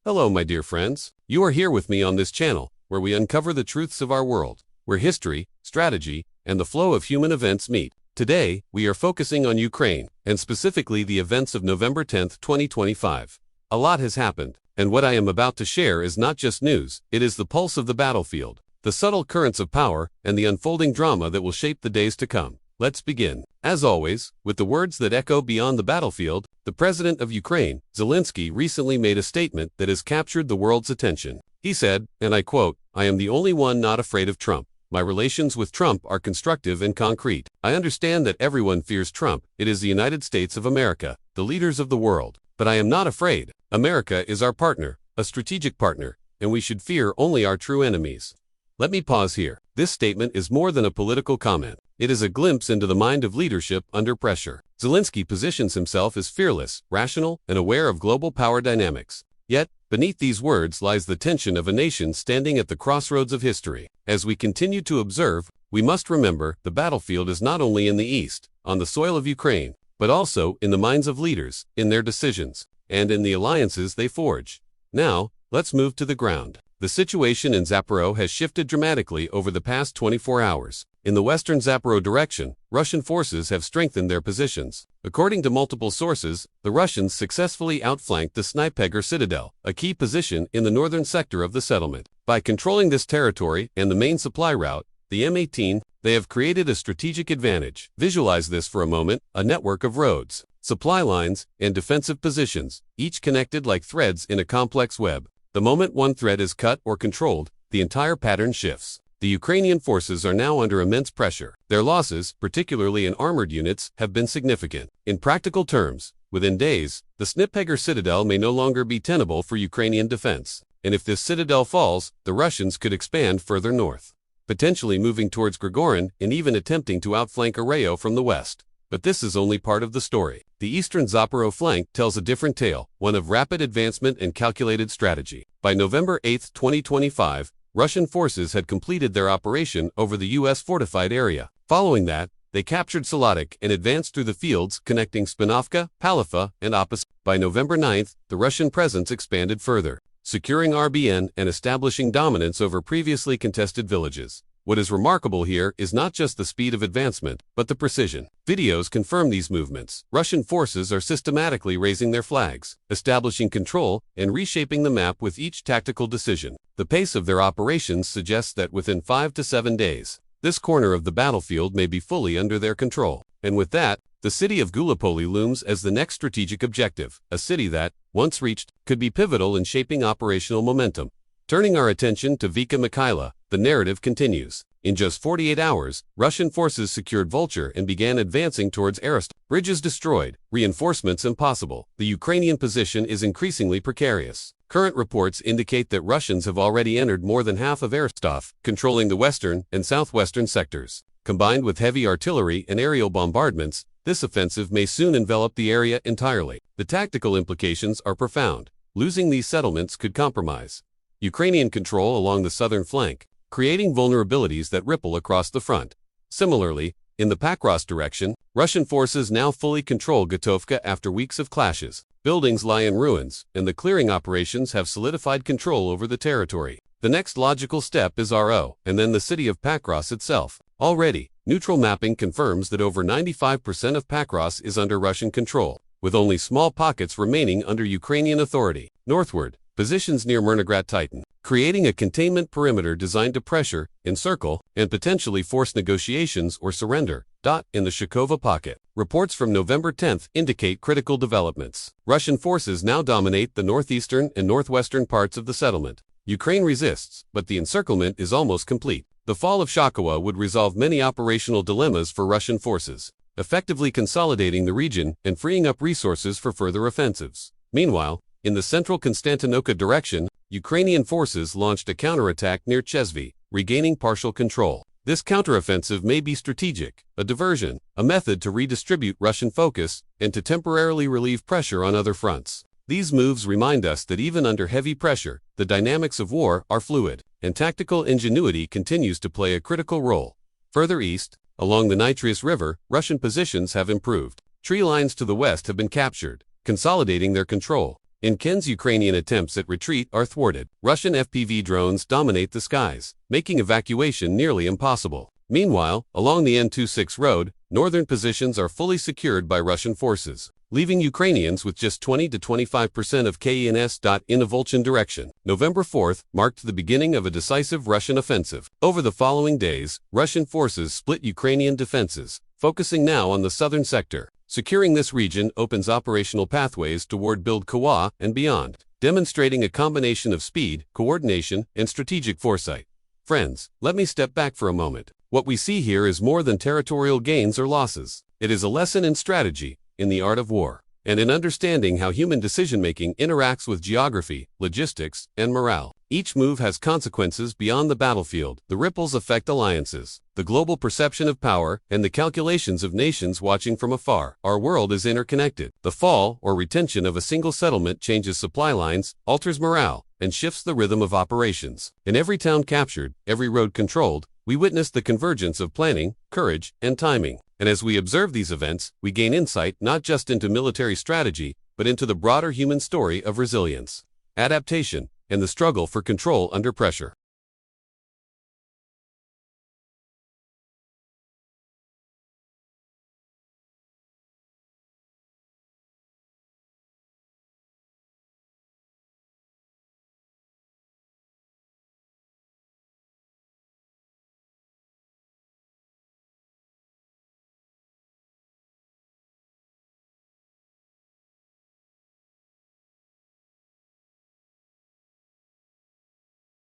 Hello, my dear friends. You are here with me on this channel, where we uncover the truths of our world, where history, strategy, and the flow of human events meet. Today, we are focusing on Ukraine, and specifically the events of November 10, 2025. A lot has happened, and what I am about to share is not just news, it is the pulse of the battlefield, the subtle currents of power, and the unfolding drama that will shape the days to come. Let's begin. As always, with the words that echo beyond the battlefield, the president of Ukraine, Zelensky, recently made a statement that has captured the world's attention. He said, and I quote, "I am the only one not afraid of Trump. My relations with Trump are constructive and concrete. I understand that everyone fears Trump. It is the United States of America, the leaders of the world. But I am not afraid. America is our partner, a strategic partner, and we should fear only our true enemies." Let me pause here. This statement is more than a political comment. It is a glimpse into the mind of leadership under pressure. Zelensky positions himself as fearless, rational, and aware of global power dynamics. Yet, beneath these words lies the tension of a nation standing at the crossroads of history. As we continue to observe, we must remember the battlefield is not only in the east, on the soil of Ukraine, but also in the minds of leaders, in their decisions, and in the alliances they forge. Now, let's move to the ground. The situation in Zaparo has shifted dramatically over the past 24 hours. In the western Zaparo direction, Russian forces have strengthened their positions. According to multiple sources, the Russians successfully outflanked the Snipegor citadel, a key position in the northern sector of the settlement. By controlling this territory and the main supply route, the M18, they have created a strategic advantage. Visualize this for a moment, a network of roads, supply lines, and defensive positions, each connected like threads in a complex web. The moment one thread is cut or controlled, the entire pattern shifts. The Ukrainian forces are now under immense pressure. Their losses, particularly in armored units, have been significant. In practical terms, within days, the Snipegor citadel may no longer be tenable for Ukrainian defense. And if this citadel falls, the Russians could expand further north, potentially moving towards Grigorin and even attempting to outflank Areo from the west. But this is only part of the story. The Eastern Zaparo flank tells a different tale, one of rapid advancement and calculated strategy. By November 8, 2025, Russian forces had completed their operation over the U.S. fortified area. Following that, they captured Salatik and advanced through the fields connecting Spinovka, Palifa, and Opis. By November 9, the Russian presence expanded further, securing RBN and establishing dominance over previously contested villages. What is remarkable here is not just the speed of advancement, but the precision. Videos confirm these movements. Russian forces are systematically raising their flags, establishing control, and reshaping the map with each tactical decision. The pace of their operations suggests that within 5 to 7 days, this corner of the battlefield may be fully under their control. And with that, the city of Gallipoli looms as the next strategic objective, a city that, once reached, could be pivotal in shaping operational momentum. Turning our attention to Vika Mikaila, the narrative continues. In just 48 hours, Russian forces secured Volchan and began advancing towards Aristoph. Bridges destroyed, reinforcements impossible. The Ukrainian position is increasingly precarious. Current reports indicate that Russians have already entered more than half of Aristoph, controlling the western and southwestern sectors. Combined with heavy artillery and aerial bombardments, this offensive may soon envelop the area entirely. The tactical implications are profound. Losing these settlements could compromise Ukrainian control along the southern flank, creating vulnerabilities that ripple across the front. Similarly, in the Pacross direction, Russian forces now fully control Gatovka after weeks of clashes. Buildings lie in ruins, and the clearing operations have solidified control over the territory. The next logical step is RO, and then the city of Pacross itself. Already, neutral mapping confirms that over 95% of Pacross is under Russian control, with only small pockets remaining under Ukrainian authority. Northward, positions near Myrnograd tighten, creating a containment perimeter designed to pressure, encircle, and potentially force negotiations or surrender. In the Shakova pocket, reports from November 10 indicate critical developments. Russian forces now dominate the northeastern and northwestern parts of the settlement. Ukraine resists, but the encirclement is almost complete. The fall of Shakova would resolve many operational dilemmas for Russian forces, effectively consolidating the region and freeing up resources for further offensives. Meanwhile, in the central Constantinoka direction, Ukrainian forces launched a counterattack near Chesvy, regaining partial control. This counteroffensive may be strategic, a diversion, a method to redistribute Russian focus, and to temporarily relieve pressure on other fronts. These moves remind us that even under heavy pressure, the dynamics of war are fluid, and tactical ingenuity continues to play a critical role. Further east, along the Nitrius River, Russian positions have improved. Tree lines to the west have been captured, consolidating their control. In Ken's Ukrainian attempts at retreat are thwarted. Russian FPV drones dominate the skies, making evacuation nearly impossible. Meanwhile, along the N26 road, northern positions are fully secured by Russian forces, leaving Ukrainians with just 20 to 25% of KNS. In the Volchan direction. November 4th marked the beginning of a decisive Russian offensive. Over the following days, Russian forces split Ukrainian defenses, focusing now on the southern sector. Securing this region opens operational pathways toward Build-Kawa and beyond, demonstrating a combination of speed, coordination, and strategic foresight. Friends, let me step back for a moment. What we see here is more than territorial gains or losses. It is a lesson in strategy, in the art of war, and in understanding how human decision-making interacts with geography, logistics, and morale. Each move has consequences beyond the battlefield. The ripples affect alliances, the global perception of power, and the calculations of nations watching from afar. Our world is interconnected. The fall or retention of a single settlement changes supply lines, alters morale, and shifts the rhythm of operations. In every town captured, every road controlled, we witness the convergence of planning, courage, and timing. And as we observe these events, we gain insight not just into military strategy, but into the broader human story of resilience, adaptation, and the struggle for control under pressure.